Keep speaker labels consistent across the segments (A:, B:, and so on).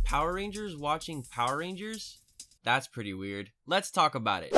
A: Power Rangers watching Power Rangers? That's pretty weird. Let's talk about it.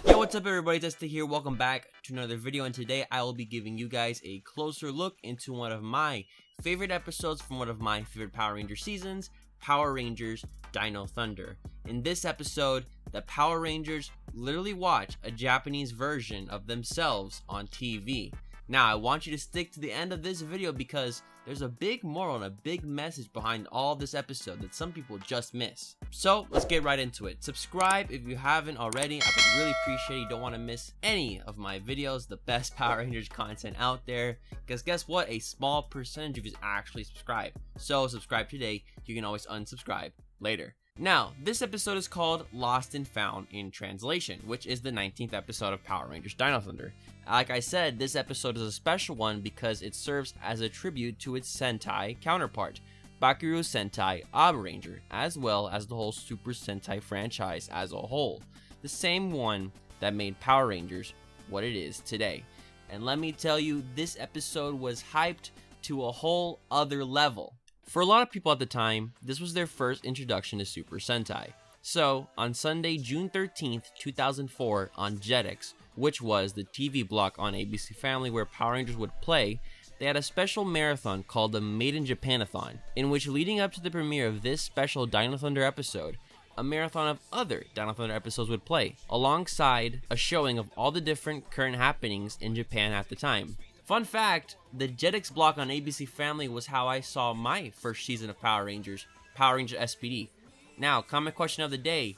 A: Yo, what's up everybody, it's Este here. Welcome back to another video, and today I will be giving you guys a closer look into one of my favorite episodes from one of my favorite Power Ranger seasons, Power Rangers Dino Thunder. In this episode, the Power Rangers literally watch a Japanese version of themselves on TV. Now, I want you to stick to the end of this video because there's a big moral and a big message behind all this episode that some people just miss. So, let's get right into it. Subscribe if you haven't already. I would really appreciate it. You don't want to miss any of my videos, the best Power Rangers content out there. Because guess what? A small percentage of you actually subscribe. So, subscribe today. You can always unsubscribe later. Now, this episode is called Lost and Found in Translation, which is the 19th episode of Power Rangers Dino Thunder. Like I said, this episode is a special one because it serves as a tribute to its Sentai counterpart, Bakuryū Sentai Abaranger, as well as the whole Super Sentai franchise as a whole. The same one that made Power Rangers what it is today. And let me tell you, this episode was hyped to a whole other level. For a lot of people at the time, this was their first introduction to Super Sentai. So, on Sunday, June 13th, 2004, on Jetix, which was the TV block on ABC Family where Power Rangers would play, they had a special marathon called the Made in Japan-athon, in which leading up to the premiere of this special Dino Thunder episode, a marathon of other Dino Thunder episodes would play, alongside a showing of all the different current happenings in Japan at the time. Fun fact, the Jetix block on ABC Family was how I saw my first season of Power Rangers SPD. Now, comment question of the day,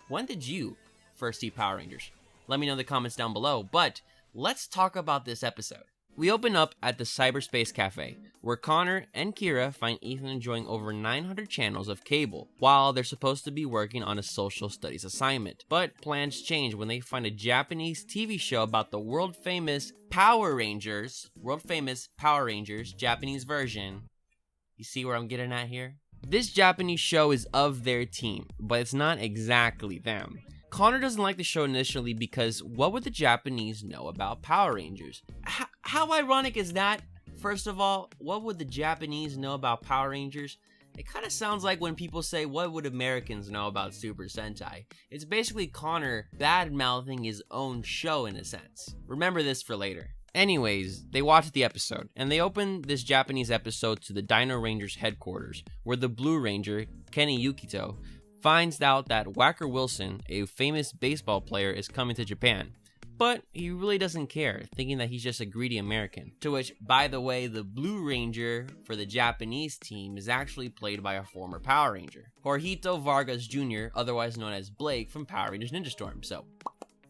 A: when did you first see Power Rangers? Let me know in the comments down below, but let's talk about this episode. We open up at the Cyberspace Cafe, where Connor and Kira find Ethan enjoying over 900 channels of cable, while they're supposed to be working on a social studies assignment. But plans change when they find a Japanese TV show about the world-famous Power Rangers, Japanese version. You see where I'm getting at here? This Japanese show is of their team, but it's not exactly them. Connor doesn't like the show initially because what would the Japanese know about Power Rangers? How ironic is that? First of all, what would the Japanese know about Power Rangers? It kind of sounds like when people say, what would Americans know about Super Sentai? It's basically Connor bad-mouthing his own show in a sense. Remember this for later. Anyways, they watch the episode, and they open this Japanese episode to the Dino Rangers headquarters, where the Blue Ranger, Kenny Yukito, finds out that Whacker Wilson, a famous baseball player, is coming to Japan. But he really doesn't care, thinking that he's just a greedy American. To which, by the way, the Blue Ranger for the Japanese team is actually played by a former Power Ranger, Jorgito Vargas Jr., otherwise known as Blake from Power Rangers Ninja Storm. So,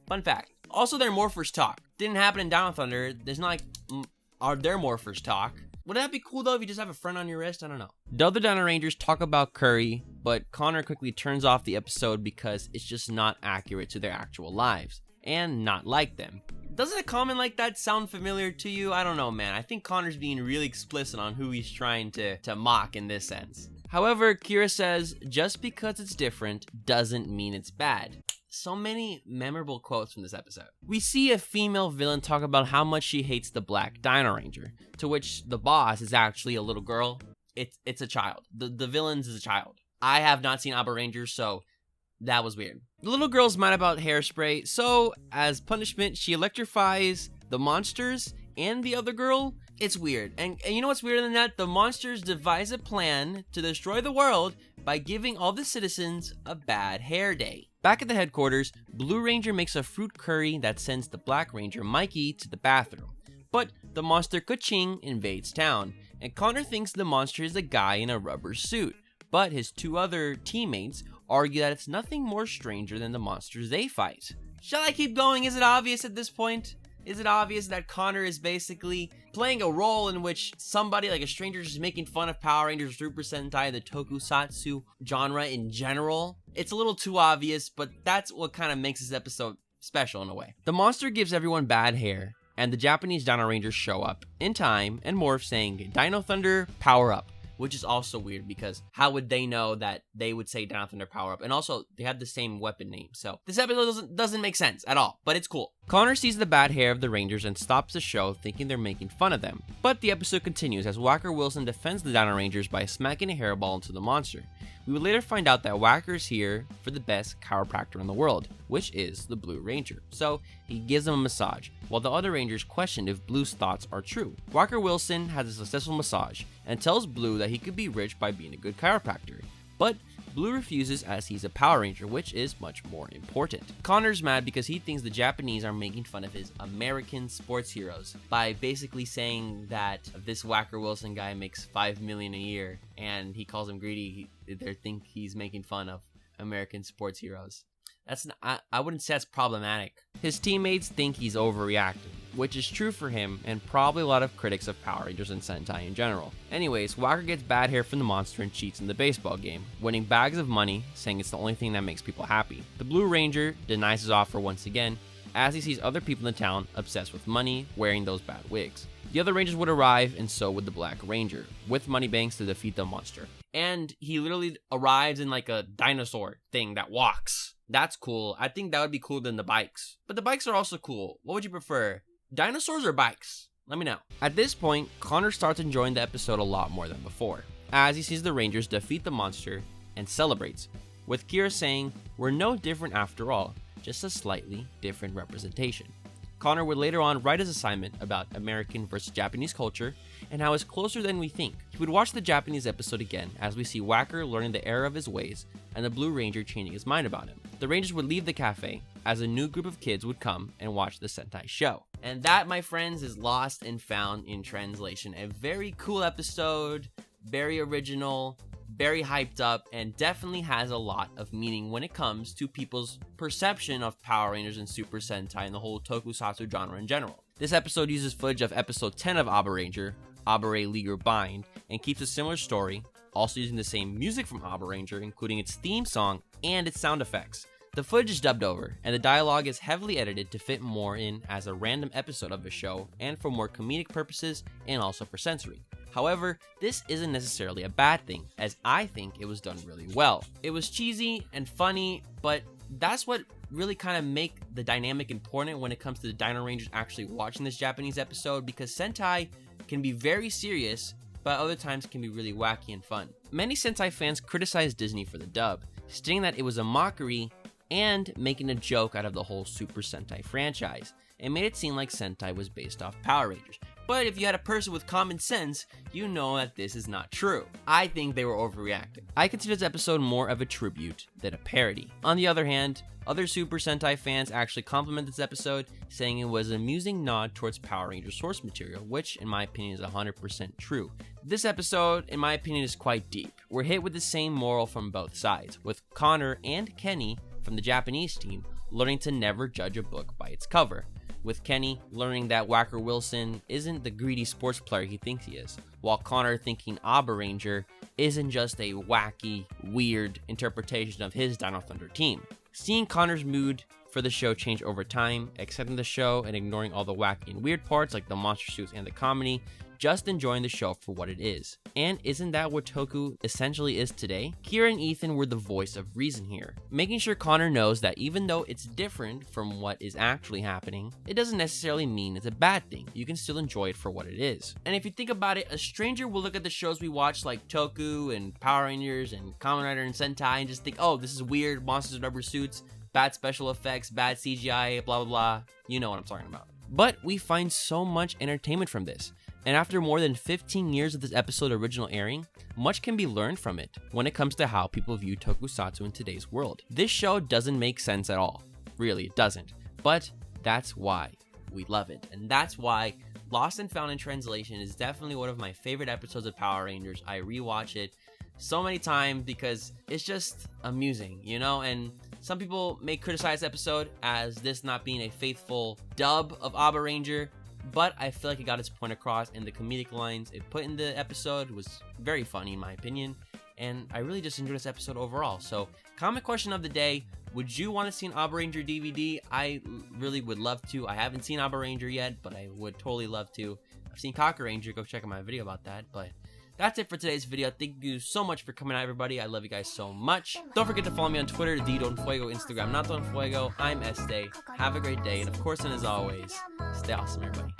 A: fun fact. Also, their morphers talk. Didn't happen in Dino Thunder. There's not like, are their morphers talk? Would that be cool though if you just have a friend on your wrist? I don't know. The other Dino Rangers talk about Curry, but Connor quickly turns off the episode because it's just not accurate to their actual lives, and not like them. Doesn't a comment like that sound familiar to you? I don't know, man. I think Connor's being really explicit on who he's trying to mock in this sense. However, Kira says, just because it's different doesn't mean it's bad. So many memorable quotes from this episode. We see a female villain talk about how much she hates the Black Dino Ranger, to which the boss is actually a little girl. It's a child. The villain is a child. I have not seen Abaranger, so that was weird. The little girl's mad about hairspray, so as punishment, she electrifies the monsters and the other girl. It's weird. And you know what's weirder than that? The monsters devise a plan to destroy the world by giving all the citizens a bad hair day. Back at the headquarters, Blue Ranger makes a fruit curry that sends the Black Ranger, Mikey, to the bathroom. But the monster Ka-Ching invades town, and Connor thinks the monster is a guy in a rubber suit. But his two other teammates argue that it's nothing more stranger than the monsters they fight. Shall I keep going? Is it obvious at this point? Is it obvious that Connor is basically playing a role in which somebody, like a stranger, is making fun of Power Rangers, Super Sentai, the tokusatsu genre in general? It's a little too obvious, but that's what kind of makes this episode special in a way. The monster gives everyone bad hair, and the Japanese Dino Rangers show up in time and morph saying, Dino Thunder, power up. which is also weird because how would they know that they would say Dino Thunder power up? And also, they have the same weapon name, so this episode doesn't make sense at all, but it's cool. Connor sees the bad hair of the Rangers and stops the show thinking they're making fun of them. But the episode continues as Whacker Wilson defends the Dino Rangers by smacking a hairball into the monster. We would later find out that Whacker's here for the best chiropractor in the world, which is the Blue Ranger. So he gives him a massage, while the other Rangers question if Blue's thoughts are true. Whacker Wilson has a successful massage and tells Blue that he could be rich by being a good chiropractor. But Blue refuses as he's a Power Ranger, which is much more important. Connor's mad because he thinks the Japanese are making fun of his American sports heroes by basically saying that this Whacker Wilson guy makes $5 million a year and he calls him greedy. They think he's making fun of American sports heroes. I wouldn't say that's problematic. His teammates think he's overreacting, which is true for him and probably a lot of critics of Power Rangers and Sentai in general. Anyways, Whacker gets bad hair from the monster and cheats in the baseball game, winning bags of money, saying it's the only thing that makes people happy. The Blue Ranger denies his offer once again, as he sees other people in the town obsessed with money wearing those bad wigs. The other Rangers would arrive, and so would the Black Ranger, with money banks to defeat the monster. And he literally arrives in like a dinosaur thing that walks. That's cool. I think that would be cooler than the bikes. But the bikes are also cool. What would you prefer? Dinosaurs or bikes? Let me know. At this point, Connor starts enjoying the episode a lot more than before, as he sees the Rangers defeat the monster and celebrates, with Kira saying, "We're no different after all, just a slightly different representation." Connor would later on write his assignment about American versus Japanese culture and how it's closer than we think. He would watch the Japanese episode again as we see Whacker learning the error of his ways and the Blue Ranger changing his mind about him. The Rangers would leave the cafe as a new group of kids would come and watch the Sentai show. And that, my friends, is Lost and Found in Translation. A very cool episode, very original, very hyped up, and definitely has a lot of meaning when it comes to people's perception of Power Rangers and Super Sentai and the whole tokusatsu genre in general. This episode uses footage of episode 10 of Abaranger, Abare Leaguer Bind, and keeps a similar story, also using the same music from Abaranger, including its theme song and its sound effects. The footage is dubbed over, and the dialogue is heavily edited to fit more in as a random episode of the show and for more comedic purposes and also for censoring. However, this isn't necessarily a bad thing, as I think it was done really well. It was cheesy and funny, but that's what really kind of make the dynamic important when it comes to the Dino Rangers actually watching this Japanese episode, because Sentai can be very serious, but other times can be really wacky and fun. Many Sentai fans criticized Disney for the dub, stating that it was a mockery and making a joke out of the whole Super Sentai franchise, and made it seem like Sentai was based off Power Rangers. But if you had a person with common sense, you know that this is not true. I think they were overreacting. I consider this episode more of a tribute than a parody. On the other hand, other Super Sentai fans actually compliment this episode, saying it was an amusing nod towards Power Rangers source material, which in my opinion is 100% true. This episode, in my opinion, is quite deep. We're hit with the same moral from both sides, with Connor and Kenny from the Japanese team learning to never judge a book by its cover, with Kenny learning that Whacker Wilson isn't the greedy sports player he thinks he is, while Connor thinking Abaranger isn't just a wacky, weird interpretation of his Dino Thunder team. Seeing Connor's mood for the show change over time, accepting the show and ignoring all the wacky and weird parts like the monster suits and the comedy, just enjoying the show for what it is. And isn't that what Toku essentially is today? Kira and Ethan were the voice of reason here, making sure Connor knows that even though it's different from what is actually happening, it doesn't necessarily mean it's a bad thing. You can still enjoy it for what it is. And if you think about it, a stranger will look at the shows we watch like Toku and Power Rangers and Kamen Rider and Sentai and just think, oh, this is weird, monsters in rubber suits, bad special effects, bad CGI, blah blah blah. You know what I'm talking about. But we find so much entertainment from this. And after more than 15 years of this episode original airing, much can be learned from it when it comes to how people view tokusatsu in today's world. This show doesn't make sense at all. Really, it doesn't. But that's why we love it. And that's why Lost and Found in Translation is definitely one of my favorite episodes of Power Rangers. I rewatch it so many times because it's just amusing, you know? And some people may criticize the episode as this not being a faithful dub of Abaranger, but I feel like it got its point across, and the comedic lines it put in the episode was very funny in my opinion, and I really just enjoyed this episode overall. So, comment question of the day: would you want to see an Abaranger DVD? I really would love to. I haven't seen Abaranger yet, but I would totally love to. I've seen Ka-Ching, go check out my video about that, but That's it for today's video. Thank you so much for coming out, everybody. I love you guys so much. Don't forget to follow me on Twitter, Don Fuego, Instagram, Not Don Fuego. I'm Este. Have a great day, and of course, and as always, stay awesome, everybody.